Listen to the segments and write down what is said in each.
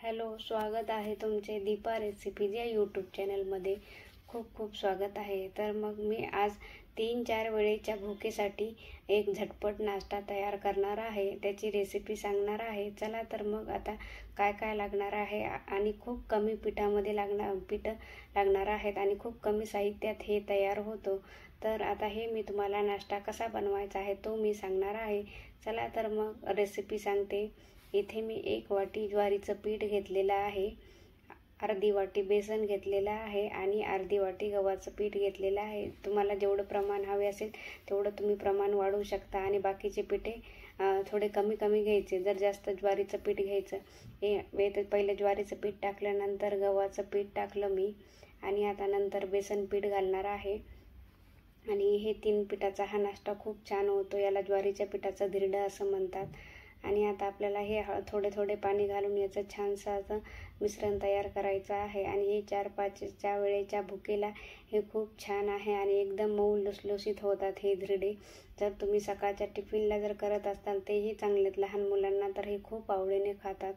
Hello, स्वागत आहे तुमचे दीपा रेसिपीज या यूट्यूब चॅनलमध्ये. खूप खूप स्वागत आहे. तर मग मी आज 3-4 वेळेच्या भुकेसाठी एक झटपट नाश्ता तयार करणार आहे. त्याची रेसिपी सांगणार आहे. चला तर मग आता काय काय लागणार आहे आणि खूप कमी पीठ लागणार आहेत आणि खूप कमी साहित्यात हे तयार होतो. तर आता हे मी तुम्हाला नाश्ता कसा बनवायचा आहे तो मी सांगणार आहे. चला तर मग रेसिपी सांगते. इथे मी 1 वाटी ज्वारीचं पीठ घेतलेलं आहे, अर्धी वाटी बेसन घेतलेलं आहे आणि अर्धी वाटी गव्हाचं पीठ घेतलेलं आहे. तुम्हाला जेवढं प्रमाण हवे असेल तेवढं तुम्ही प्रमाण वाढवू शकता आणि बाकीचे पिठे थोडे कमी कमी घ्यायचे. जर जास्त ज्वारीचं पीठ घ्यायचं, पहिले ज्वारीचं पीठ टाकल्यानंतर गव्हाचं पीठ टाकलं मी आणि आता नंतर बेसन पीठ घालणार आहे. आणि हे 3 पिठाचा हा नाश्ता खूप छान होतो. याला ज्वारीच्या पिठाचं धिरडं असं म्हणतात. आणि आता आपल्याला हे थोडे थोडे पाणी घालून याचं छानसं असं मिश्रण तयार करायचं आहे. आणि हे 4-5च्या वेळेच्या भुकेला हे खूप छान आहे आणि एकदम मऊ लुसलुशीत होतात हे धिरडे. जर तुम्ही सकाळच्या टिफिनला जर करत असाल तेही चांगलेत. लहान मुलांना तर हे खूप आवडीने खातात.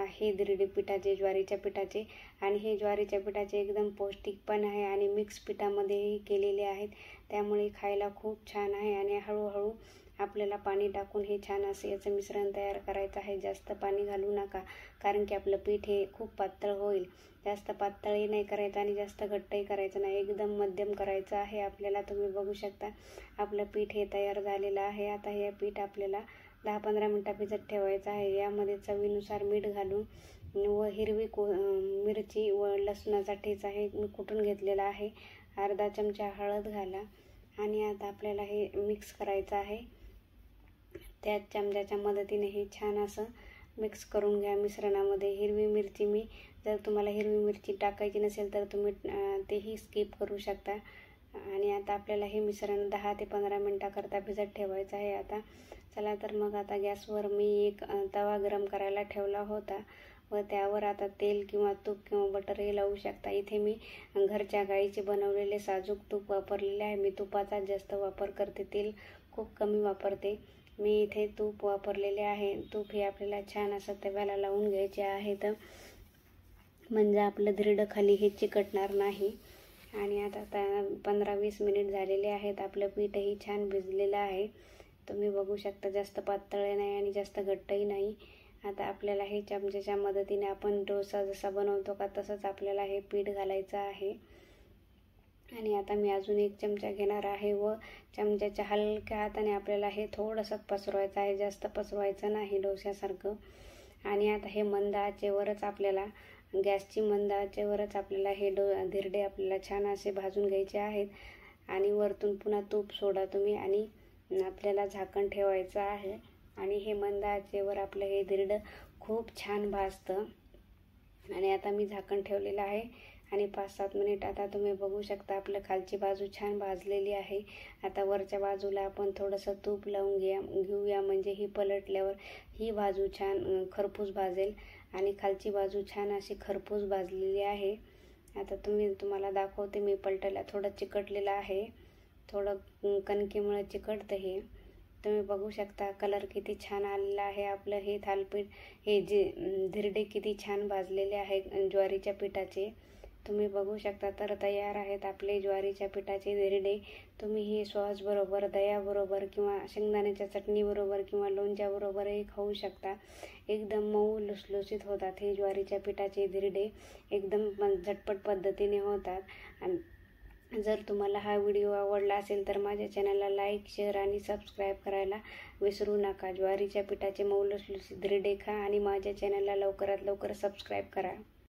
हे धिरडे ज्वारीच्या पिठाचे. आणि हे ज्वारीच्या पिठाचे एकदम पौष्टिक पण आहे आणि मिक्स पिठामध्येही केलेले आहेत, त्यामुळे खायला खूप छान आहे. आणि हळूहळू आपल्याला पाणी टाकून हे छान असे याचं मिश्रण तयार करायचं आहे. जास्त पाणी घालू नका, कारण की आपलं पीठ हे खूप पातळ होईल. जास्त पातळही नाही करायचं आणि जास्त घट्टही करायचं नाही, एकदम मध्यम करायचं आहे आपल्याला. तुम्ही बघू शकता आपलं पीठ हे तयार झालेलं आहे. आता हे पीठ आपल्याला 10-15 मिनटं भिजत ठेवायचं आहे. यामध्ये चवीनुसार मीठ घालून व हिरवी मिरची व लसणाचा ठेचा हे मी कुटून घेतलेला आहे. अर्धा चमचा हळद घाला आणि आता आपल्याला हे मिक्स करायचं आहे. त्याच चमच्याच्या मदतीने हे छान असं मिक्स करून घ्या मिश्रणामध्ये. हिरवी मिरची जर तुम्हाला हिरवी मिरची टाकायची नसेल तर तुम्ही तेही स्किप करू शकता. आणि आता आपल्याला हे मिश्रण 10 ते 15 मिनटाकरता भिजत ठेवायचं आहे. आता चला तर मग आता गॅसवर मी एक तवा गरम करायला ठेवला होता व त्यावर आता तेल किंवा तूप किंवा बटरही लावू शकता. इथे मी घरच्या गाईचे बनवलेले साजूक तूप वापरलेले आहे. मी तुपाचा जास्त वापर करते, तेल खूप कमी वापरते. मी इथे तूप वापरलेले आहे. तूप हे आपल्याला छान असं तव्याला लावून घ्यायचे आहे, तर म्हणजे आपलं धिरडं खाली हे चिकटणार नाही. आणि आता 15-20 मिनिट झालेले आहेत. आपलं पीठही छान भिजलेलं आहे. तुम्ही बघू शकता जास्त पातळ नाही आणि जास्त घट्टही नाही. आता आपल्याला हे चमच्याच्या मदतीने आपण डोसा जसा बनवतो का तसंच आपल्याला हे पीठ घालायचं आहे. आणि आता मी अजून 1 चमचा घेणार आहे व चमच्याच्या हलक्या हाताने आपल्याला हे थोडंसं पसरवायचं आहे, जास्त पसरवायचं नाही डोश्यासारखं. आणि आता हे मंद आचेवरच आपल्याला गॅसची मंद आचेवरच आपल्याला हे धिरडे आपल्याला छान असे भाजून घ्यायचे आहेत. आणि वरतून पुन्हा तूप सोडा तुम्ही आणि आपल्याला झाकण ठेवायचं आहे. आणि हे मंद आचेवर आपलं हे धिरडं खूप छान भाजतं. आणि आता मी झाकण ठेवलेलं आहे आणि 5-7 मिनिट आता तुम्ही बघू शकता आपलं खालची बाजू छान भाजलेली आहे. आता वरच्या बाजूला आपण थोडंसं तूप लावून घेऊया, म्हणजे ही पलटल्यावर ही बाजू छान खरपूस भाजेल. आणि खालची बाजू छान अशी खरपूस भाजलेली आहे. आता तुम्हाला दाखवते मी पलटायला. थोडं चिकटलेलं आहे, थोडं कणकेमुळे चिकटतं हे. तुम्ही बघू शकता कलर किती छान आलेला आहे. आपलं हे थालीपीठ हे धिरडे किती छान भाजलेले आहे ज्वारीच्या पिठाचे. तुम्ही बघू शकता. तर तयार आहेत आपले ज्वारीच्या पिठाचे धिरडे. तुम्ही हे सॉसबरोबर, दह्याबरोबर किंवा शेंगदाण्याच्या चटणीबरोबर किंवा लोणच्याबरोबरही खाऊ शकता. एकदम मऊ लुसलुशीत होतात हे ज्वारीच्या पिठाचे धिरडे, एकदम झटपट पद्धतीने होतात. आणि जर तुम्हाला हा व्हिडिओ आवडला असेल तर माझ्या चॅनलला लाईक, शेअर आणि सबस्क्राईब करायला विसरू नका. ज्वारीच्या पिठाचे मऊ लुसलुशीत धिरडे खा आणि माझ्या चॅनलला लवकरात लवकर सबस्क्राईब करा.